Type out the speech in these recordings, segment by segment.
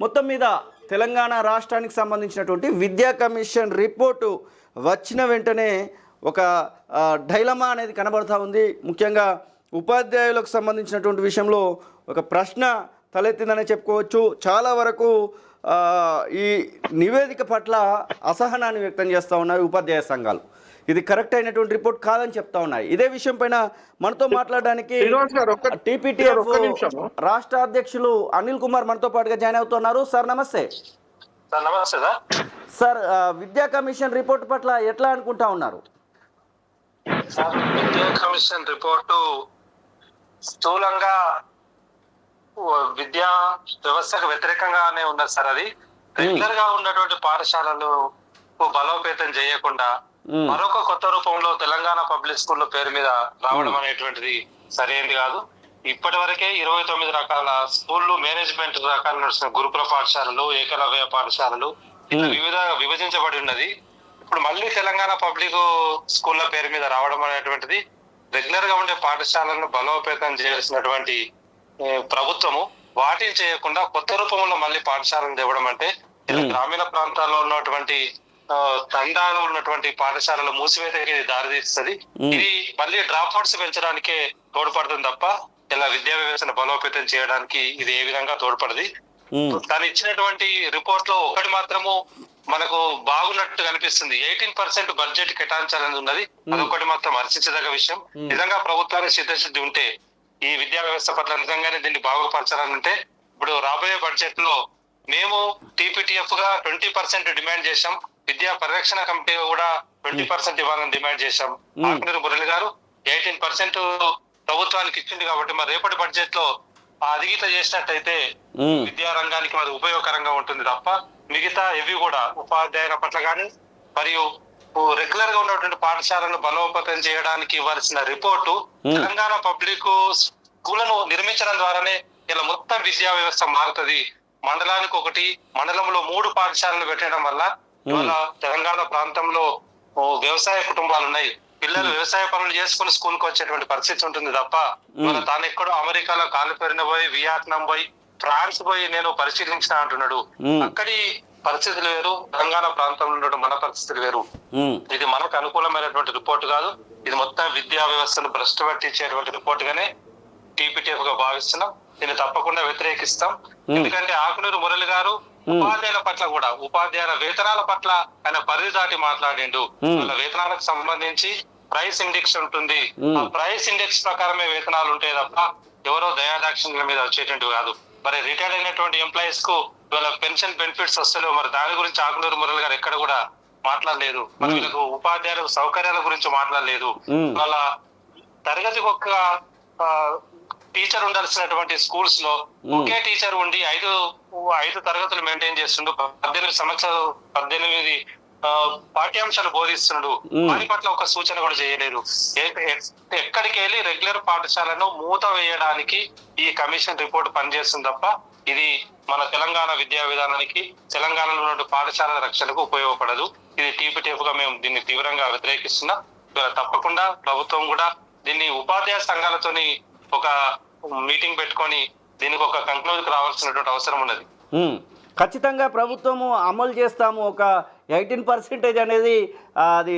మొత్తం మీద తెలంగాణ రాష్ట్రానికి సంబంధించినటువంటి విద్యా కమిషన్ రిపోర్టు వచ్చిన వెంటనే ఒక డైలమా అనేది కనబడతా ఉంది. ముఖ్యంగా ఉపాధ్యాయులకు సంబంధించినటువంటి విషయంలో ఒక ప్రశ్న తలెత్తిందనే చెప్పుకోవచ్చు. చాలా వరకు ఈ నివేదిక పట్ల అసహనాన్ని వ్యక్తం చేస్తూ ఉన్నాయి ఉపాధ్యాయ సంఘాలు. ఇది కరెక్ట్ అయినటువంటి రిపోర్ట్ కాదని చెప్తా ఉన్నాయి. ఇదే విషయం పైన మనతో మాట్లాడడానికి టీపీటీఎఫ్ రాష్ట్ర అధ్యక్షులు అనిల్ కుమార్ మనతో పాటుగా జాయిన్ అవుతున్నారు. సార్ నమస్తే. సార్, విద్యా కమిషన్ రిపోర్ట్ పట్ల ఎట్లా అనుకుంటా ఉన్నారు? విద్యా కమిషన్ రిపోర్టు స్థూలంగా విద్యా వ్యవస్థకు వ్యతిరేకంగానే ఉన్నది సార్. అది రెగ్యులర్ గా ఉన్నటువంటి పాఠశాలలు బలోపేతం చేయకుండా మరొక కొత్త రూపంలో తెలంగాణ పబ్లిక్ స్కూల్ పేరు మీద రావడం అనేటువంటిది సరైనది కాదు. ఇప్పటి వరకే 29 రకాల స్కూళ్ళు, మేనేజ్మెంట్ రకాల నడుస్తున్న గురుకుల పాఠశాలలు, ఏకలవ్య పాఠశాలలు విభజించబడి ఉన్నది. ఇప్పుడు మళ్ళీ తెలంగాణ పబ్లిక్ స్కూళ్ళ పేరు మీద రావడం అనేటువంటిది రెగ్యులర్ గా ఉండే పాఠశాలను బలోపేతం చేయాల్సినటువంటి ప్రభుత్వము వాటిని చేయకుండా కొత్త రూపంలో మళ్ళీ పాఠశాలను తేవడం అంటే గ్రామీణ ప్రాంతాల్లో ఉన్నటువంటి తండాలో ఉన్నటువంటి పాఠశాలలు మూసివేతకి దారితీస్తుంది. ఇది మళ్ళీ డ్రాప్ అవుట్స్ పెంచడానికే తోడ్పడుతుంది తప్ప ఇలా విద్యా వ్యవస్థను బలోపేతం చేయడానికి ఇది ఏ విధంగా తోడ్పడది. తను ఇచ్చినటువంటి రిపోర్ట్ లో ఒకటి మాత్రము మనకు బాగున్నట్టు కనిపిస్తుంది. 18% బడ్జెట్ కేటాయించాలని ఉన్నది. అదొకటి మాత్రం హర్షించదగ్గ విషయం. నిజంగా ప్రభుత్వానికి చిత్తశుద్ధి ఉంటే ఈ విద్యా వ్యవస్థ పట్ల నిజంగానే దీన్ని బాగుపరచాలని ఉంటే ఇప్పుడు రాబోయే బడ్జెట్ లో మేము టీపీటీఎఫ్ గా 20% డిమాండ్ చేశాం. విద్యా పరిరక్షణ కమిటీ కూడా 20% ఇవ్వాలని డిమాండ్ చేశాం. ఆకునూరి మురళి గారు 18% ప్రభుత్వానికి ఇచ్చింది కాబట్టి మరి రేపటి బడ్జెట్ లో అధిగీత చేసినట్టయితే విద్యా రంగానికి మరి ఉపయోగకరంగా ఉంటుంది తప్ప మిగతా ఇవి కూడా ఉపాధ్యాయుల పట్ల కానీ మరియు రెగ్యులర్ గా ఉన్నటువంటి పాఠశాలను బలోపేతం చేయడానికి ఇవ్వాల్సిన రిపోర్టు తెలంగాణ పబ్లిక్ స్కూళ్లను నిర్మించడం ద్వారానే ఇలా మొత్తం విద్యా వ్యవస్థ మారుతుంది. మండలానికి ఒకటి, మండలంలో 3 పాఠశాలలు పెట్టడం వల్ల ఇవాళ తెలంగాణ ప్రాంతంలో వ్యవసాయ కుటుంబాలు ఉన్నాయి. పిల్లలు వ్యవసాయ పనులు చేసుకుని స్కూల్ కు వచ్చేటువంటి పరిస్థితి ఉంటుంది తప్ప ఇవాళ తాను ఎక్కడో అమెరికాలో కాలిఫోర్నియా పోయి, వియత్నాం పోయి, ఫ్రాన్స్ పోయి నేను పరిశీలించిన అంటున్నాడు. అక్కడి పరిస్థితులు వేరు, తెలంగాణ ప్రాంతంలో ఉన్న మన పరిస్థితులు వేరు. ఇది మనకు అనుకూలమైనటువంటి రిపోర్ట్ కాదు. ఇది మొత్తం విద్యా వ్యవస్థను భ్రష్టు పట్టించేటువంటి రిపోర్ట్ గానే టీపీటీఎఫ్ గా భావిస్తున్నాం. దీన్ని తప్పకుండా వ్యతిరేకిస్తాం. ఎందుకంటే ఆకునూరు మురళి గారు ఉపాధ్యాయుల పట్ల కూడా, ఉపాధ్యాయుల వేతనాల పట్ల ఆయన పరిధి దాటి మాట్లాడిండు. వాళ్ళ వేతనాలకు సంబంధించి ప్రైస్ ఇండెక్స్ ఉంటుంది. ఆ ప్రైస్ ఇండెక్స్ ప్రకారమే వేతనాలు ఉంటాయి తప్ప ఎవరో దయాదాక్షిణ్యాల మీద వచ్చేటువంటి కాదు. మరి రిటైర్డ్ అయినటువంటి ఎంప్లాయీస్ కు వాళ్ళ పెన్షన్ బెనిఫిట్స్ వస్తలేవు. మరి దాని గురించి ఆకునూరు మురళి గారు ఎక్కడ కూడా మాట్లాడలేదు. మరి వీళ్ళకు ఉపాధ్యాయులకు సౌకర్యాల గురించి మాట్లాడలేదు. వాళ్ళ తరగతికి ఒక టీచర్ ఉండాల్సినటువంటి స్కూల్స్ లో ఒకే టీచర్ ఉండి ఐదు తరగతులు మెయింటైన్ చేస్తుండు. 18 పాఠ్యాంశాలు బోధిస్తున్నాడు. వారి పట్ల ఒక సూచన కూడా చేయలేదు. ఎక్కడికి వెళ్ళి రెగ్యులర్ పాఠశాలను మూత వేయడానికి ఈ కమిషన్ రిపోర్ట్ పనిచేస్తుంది తప్ప ఇది మన తెలంగాణ విద్యా విధానానికి, తెలంగాణలో ఉన్న పాఠశాలల రక్షణకు ఉపయోగపడదు. ఇది టీపీటీఎఫ్ గా మేము దీన్ని తీవ్రంగా వ్యతిరేకిస్తున్నాం. తప్పకుండా ప్రభుత్వం కూడా దీన్ని ఉపాధ్యాయ సంఘాలతోని ఒక మీటింగ్ పెట్టుకొని దీనికి ఒక కంక్లూజన్ రావాల్సినటువంటి అవసరం ఉన్నది. ఖచ్చితంగా ప్రభుత్వము అమలు చేస్తాము. ఒక 18% అనేది అది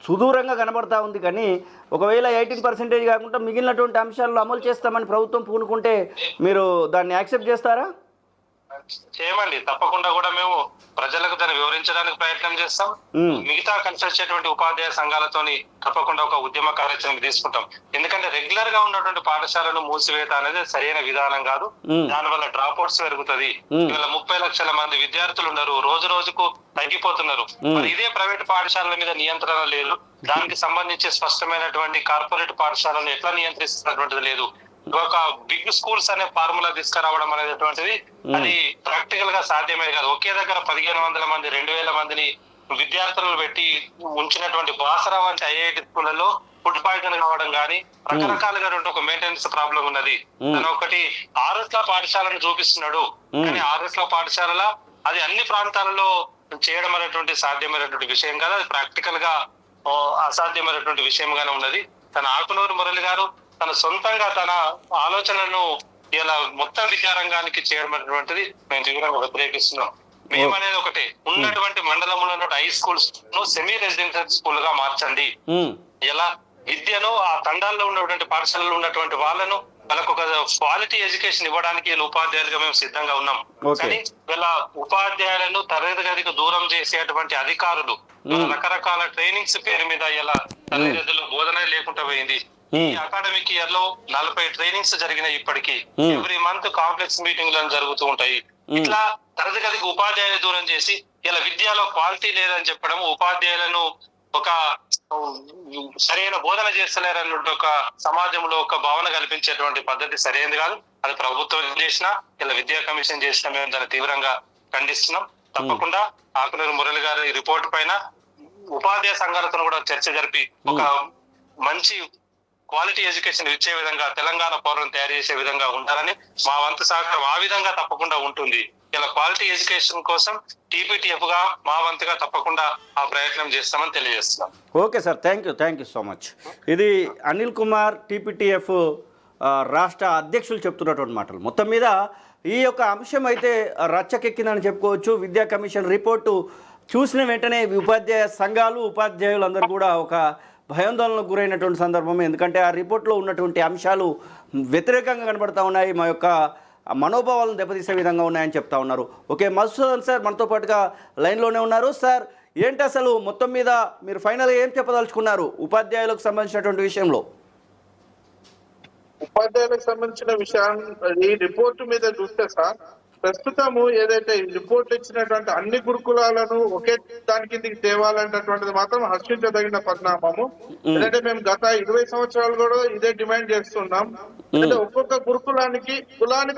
సుదూరంగా కనబడతా ఉంది. కానీ ఒకవేళ 18% కాకుండా మిగిలినటువంటి అంశాల్లో అమలు చేస్తామని ప్రభుత్వం పూనుకుంటే మీరు దాన్ని యాక్సెప్ట్ చేస్తారా? చేయమండి. తప్పకుండా కూడా మేము ప్రజలకు దాన్ని వివరించడానికి ప్రయత్నం చేస్తాం. మిగతా కలిసి వచ్చేటువంటి ఉపాధ్యాయ సంఘాలతోని తప్పకుండా ఒక ఉద్యమ కార్యాచరణ తీసుకుంటాం. ఎందుకంటే రెగ్యులర్ గా ఉన్నటువంటి పాఠశాలను మూసివేత అనేది సరైన విధానం కాదు. దానివల్ల డ్రాప్ అవుట్స్ పెరుగుతుంది. ఇవాళ 30 లక్షల మంది విద్యార్థులు ఉన్నారు, రోజు రోజుకు తగ్గిపోతున్నారు. మరి ఇదే ప్రైవేట్ పాఠశాలల మీద నియంత్రణ లేదు. దానికి సంబంధించి స్పష్టమైనటువంటి కార్పొరేట్ పాఠశాలను ఎట్లా నియంత్రిస్తున్నటువంటిది లేదు. ఒక బిగ్ స్కూల్స్ అనే ఫార్ములా తీసుకురావడం అనేటువంటిది అది ప్రాక్టికల్ గా సాధ్యమే కాదు. ఒకే దగ్గర 1500 మంది, 2000 మందిని విద్యార్థులను పెట్టి ఉంచినటువంటి బాసరా వంటి ఐఐటి స్కూళ్లలో ఫుడ్ పాయిజన్ కావడం కానీ రకరకాలుగా ఒక మెయింటెనెన్స్ ప్రాబ్లం ఉన్నది. తను ఒకటి ఆర్ఎస్ల పాఠశాలను చూపిస్తున్నాడు. కానీ ఆర్ఎస్ల పాఠశాల అది అన్ని ప్రాంతాలలో చేయడం అనేటువంటి సాధ్యమైనటువంటి విషయం కాదు. అది ప్రాక్టికల్ గా అసాధ్యమైనటువంటి విషయంగానే ఉన్నది. తన ఆకునూరు మురళి గారు తన సొంతంగా తన ఆలోచనలను ఇలా మొత్తం విద్యారంగానికి చేయడం అనేటువంటిది మేము తీవ్రంగా వ్యతిరేకిస్తున్నాం. మేము అనేది ఒకటే, ఉన్నటువంటి మండలంలో హై స్కూల్స్ ను సెమీ రెసిడెన్షియల్ స్కూల్ గా మార్చండి. ఇలా విద్యను ఆ తండాల్లో ఉన్నటువంటి పాఠశాలలో ఉన్నటువంటి వాళ్ళను వాళ్ళకు ఒక క్వాలిటీ ఎడ్యుకేషన్ ఇవ్వడానికి వీళ్ళు ఉపాధ్యాయులుగా మేము సిద్ధంగా ఉన్నాం. కానీ వీళ్ళ ఉపాధ్యాయులను తరగతి గదికి దూరం చేసేటువంటి అధికారులు రకరకాల ట్రైనింగ్స్ పేరు మీద ఇలా తరగతిలో బోధన లేకుండా పోయింది. ఈ అకాడమిక్ ఇయర్ లో 40 ట్రైనింగ్స్ జరిగినాయి. ఇప్పటికీ ఎవ్రీ మంత్ కాంప్లెక్స్ మీటింగ్ జరుగుతూ ఉంటాయి. ఇట్లా తరగతి గదికి ఉపాధ్యాయులు దూరం చేసి ఇలా విద్యలో క్వాలిటీ లేదని చెప్పడం, ఉపాధ్యాయులను ఒక సరైన బోధన చేస్తలేరన్న ఒక సమాజంలో ఒక భావన కల్పించేటువంటి పద్ధతి సరైనది కాదు. అది ప్రభుత్వం చేసినా ఇలా విద్యా కమిషన్ చేసినా మేము దాన్ని తీవ్రంగా ఖండిస్తున్నాం. తప్పకుండా ఆకునూరి మురళి గారి రిపోర్ట్ పైన ఉపాధ్యాయ సంఘాలతో కూడా చర్చ జరిపి ఒక మంచి క్వాలిటీ ఎడ్యుకేషన్ ఇచ్చే విధంగా తెలంగాణ పౌరులను తయారు చేసే విధంగా ఉండాలని మా వంతు సహకారం ఆ విధంగా తప్పకుండా ఉంటుంది. ఇలా క్వాలిటీ ఎడ్యుకేషన్ కోసం టీపీటీఎఫ్ గా మా వంతుగా తప్పకుండా ఆ ప్రయత్నం చేస్తామని తెలియజేస్తున్నాం. Okay sir, thank you so much. ఇది అనిల్ కుమార్, టీపీటీఎఫ్ రాష్ట్ర అధ్యక్షులు చెప్తున్నటువంటి మాటలు. మొత్తం మీద ఈ యొక్క అంశం అయితే రచ్చకెక్కిందని చెప్పుకోవచ్చు. విద్యా కమిషన్ రిపోర్టు చూసిన వెంటనే ఉపాధ్యాయ సంఘాలు, ఉపాధ్యాయులు అందరూ కూడా ఒక భయాందోళనకు గురైనటువంటి సందర్భం. ఎందుకంటే ఆ రిపోర్ట్లో ఉన్నటువంటి అంశాలు వ్యతిరేకంగా కనబడతా ఉన్నాయి, మా యొక్క మనోభావాలను దెబ్బతీసే విధంగా ఉన్నాయని చెప్తా ఉన్నారు. ఓకే, మధుసూదన్ సార్ మనతో పాటుగా లైన్లోనే ఉన్నారు. సార్, ఏంటి అసలు మొత్తం మీద మీరు ఫైనల్గా ఏం చెప్పదలుచుకున్నారు ఉపాధ్యాయులకు సంబంధించినటువంటి విషయంలో? ఉపాధ్యాయులకు సంబంధించిన విషయాన్ని ఈ రిపోర్టు మీద చూస్తే సార్, ప్రస్తుతము ఏదైతే ఈ రిపోర్ట్ ఇచ్చినటువంటి అన్ని గురుకులాలను ఒకే దాని కిందకి తేవాలన్నటువంటిది మాత్రం హర్షించదగిన పరిణామము. ఎందుకంటే మేము గత 20 సంవత్సరాలు కూడా ఇదే డిమాండ్ చేస్తున్నాం. అంటే ఒక్కొక్క గురుకులానికి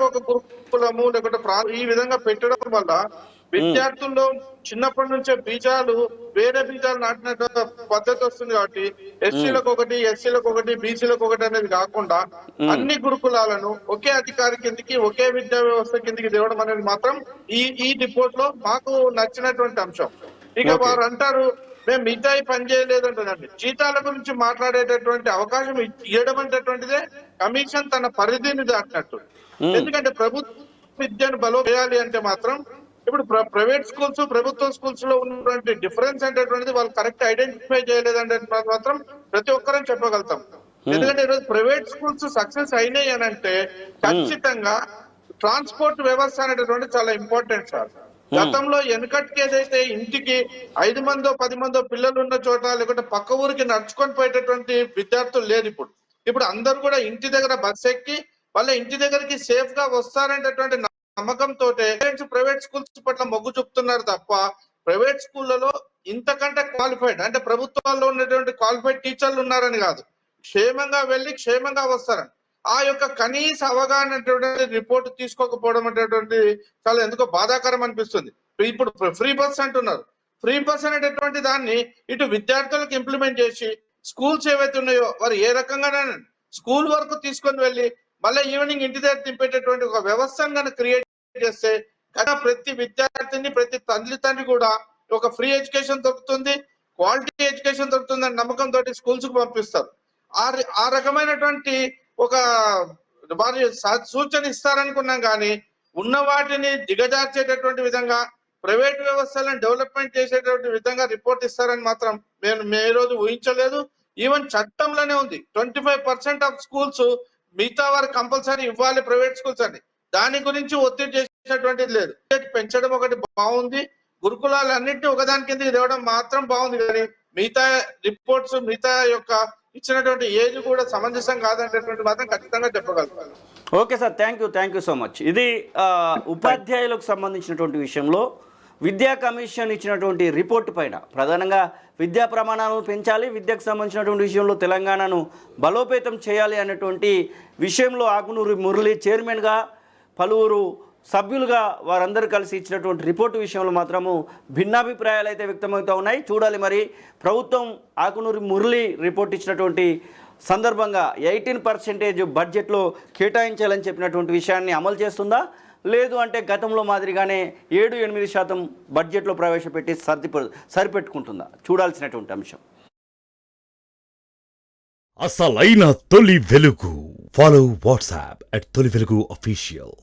ఒక గురుకులము లేకుంటే ఈ విధంగా పెట్టడం వల్ల విద్యార్థుల్లో చిన్నప్పటి నుంచే బీజాలు వేరే బీజాలు నాటిన పద్ధతి వస్తుంది. కాబట్టి ఎస్సీలకు ఒకటి, ఎస్సీలకు ఒకటి, బీసీలకు ఒకటి అనేది కాకుండా అన్ని గురుకులాలను ఒకే అధికారి కిందికి, ఒకే విద్యా వ్యవస్థ కిందికి తేవడం అనేది మాత్రం ఈ రిపోర్ట్ లో మాకు నచ్చినటువంటి అంశం. ఇక వారు అంటారు మేము మిగతాయి పని చేయలేదంటుందండి. జీతాల గురించి మాట్లాడేటటువంటి అవకాశం ఇవ్వడం అనేటటువంటిదే కమిషన్ తన పరిధిని దాటినట్టు. ఎందుకంటే ప్రభుత్వ విద్యను బలో చేయాలి అంటే మాత్రం ఇప్పుడు ప్రైవేట్ స్కూల్స్, ప్రభుత్వ స్కూల్స్ లో ఉన్నటువంటి డిఫరెన్స్ అనేటువంటిది వాళ్ళు కరెక్ట్ ఐడెంటిఫై చేయలేదంటే మాత్రం ప్రతి ఒక్కరం చెప్పగలుగుతాం. ఎందుకంటే ఈరోజు ప్రైవేట్ స్కూల్స్ సక్సెస్ అయినాయి అని అంటే ఖచ్చితంగా ట్రాన్స్పోర్ట్ వ్యవస్థ అనేటటువంటి చాలా ఇంపార్టెంట్ సార్. గతంలో వెనకటికి ఏదైతే ఇంటికి 5 మందో 10 మందో పిల్లలు ఉన్న చోట లేకుంటే పక్క ఊరికి నడుచుకొని పోయేటటువంటి విద్యార్థులు లేదు. ఇప్పుడు అందరూ కూడా ఇంటి దగ్గర బస్ ఎక్కి వాళ్ళ ఇంటి దగ్గరికి సేఫ్ గా వస్తారనేటటువంటి నమ్మకంతో ప్రైవేట్ స్కూల్స్ పట్ల మొగ్గు చూపుతున్నారు తప్ప ప్రైవేట్ స్కూళ్లలో ఇంతకంటే క్వాలిఫైడ్ అంటే ప్రభుత్వాల్లో ఉన్నటువంటి క్వాలిఫైడ్ టీచర్లు ఉన్నారని కాదు, క్షేమంగా వెళ్ళి క్షేమంగా వస్తారని ఆ యొక్క కనీస అవగాహన రిపోర్ట్ తీసుకోకపోవడం అనేటువంటి చాలా ఎందుకో బాధాకరం అనిపిస్తుంది. ఇప్పుడు ఫ్రీ బస్ అంటున్నారు. ఫ్రీ బస్ అనేటటువంటి దాన్ని ఇటు విద్యార్థులకు ఇంప్లిమెంట్ చేసి స్కూల్స్ ఏవైతే ఉన్నాయో వారు ఏ రకంగా స్కూల్ వరకు తీసుకొని వెళ్ళి మళ్ళీ ఈవినింగ్ ఇంటి దగ్గర తింపేటటువంటి ఒక వ్యవస్థను కనుక క్రియేట్ చేస్తే ప్రతి విద్యార్థిని, ప్రతి తండ్రి కూడా ఒక ఫ్రీ ఎడ్యుకేషన్ దొరుకుతుంది, క్వాలిటీ ఎడ్యుకేషన్ దొరుకుతుంది అనే నమ్మకంతో స్కూల్స్ కు పంపిస్తారు. ఆ రకమైనటువంటి ఒక వారి సూచన ఇస్తారనుకున్నాం. కానీ ఉన్న వాటిని దిగజార్చేటటువంటి విధంగా ప్రైవేట్ వ్యవస్థలను డెవలప్మెంట్ చేసేటటువంటి విధంగా రిపోర్ట్ ఇస్తారని మాత్రం మేము ఏ రోజు ఊహించలేదు. ఈవెన్ చట్టంలోనే ఉంది 25% ఆఫ్ స్కూల్స్ మిగతా వారు కంపల్సరీ ఇవ్వాలి ప్రైవేట్ స్కూల్స్ అని. దాని గురించి ఒత్తిడి చేసేటువంటిది లేదు. పెంచడం ఒకటి బాగుంది, గురుకులాలన్నింటినీ ఒకదాని కిందకి తేవడం మాత్రం బాగుంది. కానీ మిగతా రిపోర్ట్స్, మిగతా యొక్క ఇచ్చినటువంటి ఏజ్ కూడా సమంజసం కాదనేటువంటి మాత్రం ఖచ్చితంగా చెప్పగలుగుతాను. Okay sir, thank you so much. ఇది ఉపాధ్యాయులకు సంబంధించినటువంటి విషయంలో విద్యా కమిషన్ ఇచ్చినటువంటి రిపోర్టు పైన ప్రధానంగా విద్యా ప్రమాణాలను పెంచాలి, విద్యకు సంబంధించినటువంటి విషయంలో తెలంగాణను బలోపేతం చేయాలి అనేటువంటి విషయంలో ఆకునూరి మురళి చైర్మన్గా, పలువురు సభ్యులుగా వారందరూ కలిసి ఇచ్చినటువంటి రిపోర్టు విషయంలో మాత్రము భిన్నాభిప్రాయాలు అయితే వ్యక్తమవుతూ ఉన్నాయి. చూడాలి మరి ప్రభుత్వం ఆకునూరి మురళి రిపోర్ట్ ఇచ్చినటువంటి సందర్భంగా 18% బడ్జెట్లో కేటాయించాలని చెప్పినటువంటి విషయాన్ని అమలు చేస్తుందా, లేదు అంటే గతంలో మాదిరిగానే 7-8% బడ్జెట్లో ప్రవేశపెట్టి సరిపెట్టుకుంటుందా చూడాల్సినటువంటి అంశం. అసలైన తొలి వెలుగు. ఫాలో వాట్సాప్ @తొలి వెలుగు official.